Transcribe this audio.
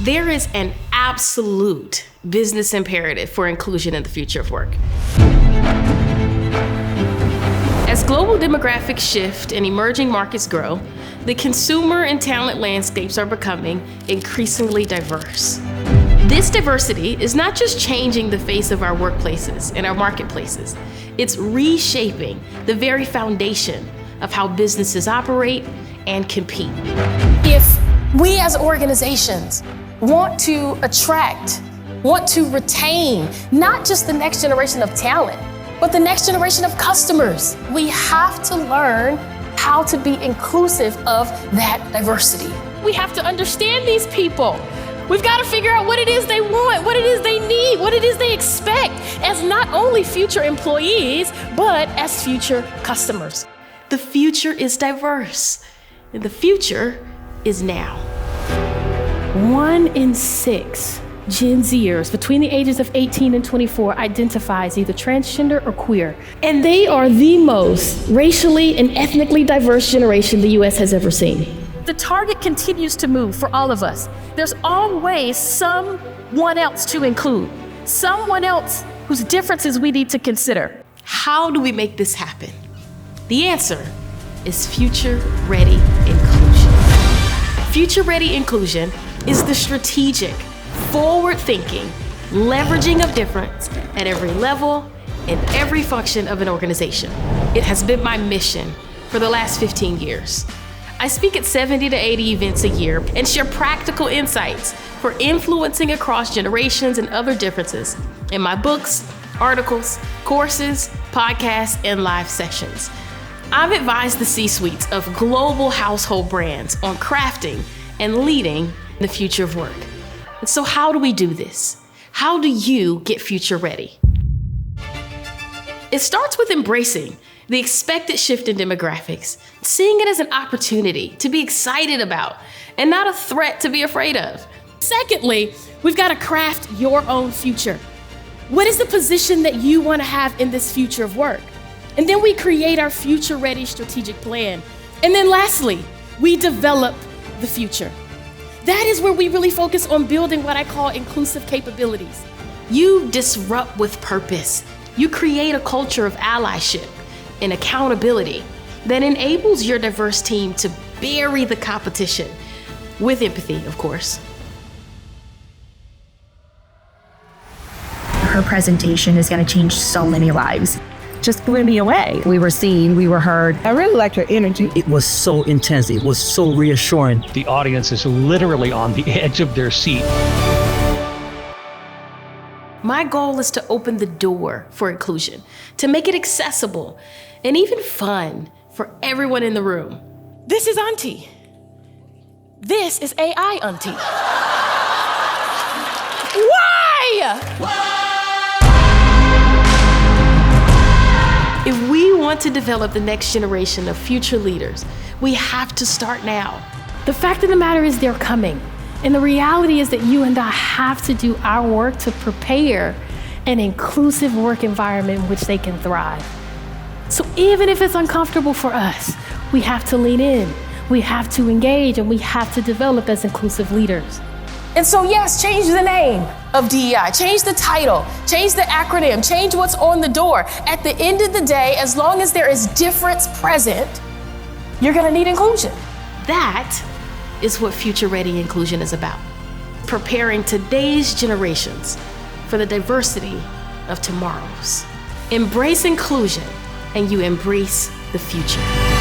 There is an absolute business imperative for inclusion in the future of work. As global demographics shift and emerging markets grow, the consumer and talent landscapes are becoming increasingly diverse. This diversity is not just changing the face of our workplaces and our marketplaces, it's reshaping the very foundation of how businesses operate and compete. If we as organizations want to attract, want to retain not just the next generation of talent, but the next generation of customers, we have to learn how to be inclusive of that diversity. We have to understand these people. We've got to figure out what it is they want, what it is they need, what it is they expect as not only future employees, but as future customers. The future is diverse, and the future is now. 1 in 6 Gen Zers between the ages of 18 and 24 identifies either transgender or queer. And they are the most racially and ethnically diverse generation the US has ever seen. The target continues to move for all of us. There's always someone else to include, someone else whose differences we need to consider. How do we make this happen? The answer is future-ready inclusion. Future-ready inclusion is the strategic, forward-thinking, leveraging of difference at every level and every function of an organization. It has been my mission for the last 15 years. I speak at 70 to 80 events a year and share practical insights for influencing across generations and other differences in my books, articles, courses, podcasts, and live sessions. I've advised the C-suites of global household brands on crafting and leading the future of work. And so how do we do this? How do you get future ready? It starts with embracing the expected shift in demographics, seeing it as an opportunity to be excited about and not a threat to be afraid of. Secondly, we've got to craft your own future. What is the position that you want to have in this future of work? And then we create our future-ready strategic plan. And then lastly, we develop the future. That is where we really focus on building what I call inclusive capabilities. You disrupt with purpose. You create a culture of allyship and accountability that enables your diverse team to bury the competition with empathy, of course. Her presentation is going to change so many lives. Just blew me away. We were seen, we were heard. I really liked her energy. It was so intense. It was so reassuring. The audience is literally on the edge of their seat. My goal is to open the door for inclusion, to make it accessible and even fun for everyone in the room. This is Auntie. This is AI Auntie. Why? If we want to develop the next generation of future leaders, we have to start now. The fact of the matter is they're coming. And the reality is that you and I have to do our work to prepare an inclusive work environment in which they can thrive. So even if it's uncomfortable for us, we have to lean in, we have to engage, and we have to develop as inclusive leaders. And so yes, change the name of DEI, change the title, change the acronym, change what's on the door. At the end of the day, as long as there is difference present, you're gonna need inclusion. That is what future-ready inclusion is about. Preparing today's generations for the diversity of tomorrow's. Embrace inclusion, and you embrace the future.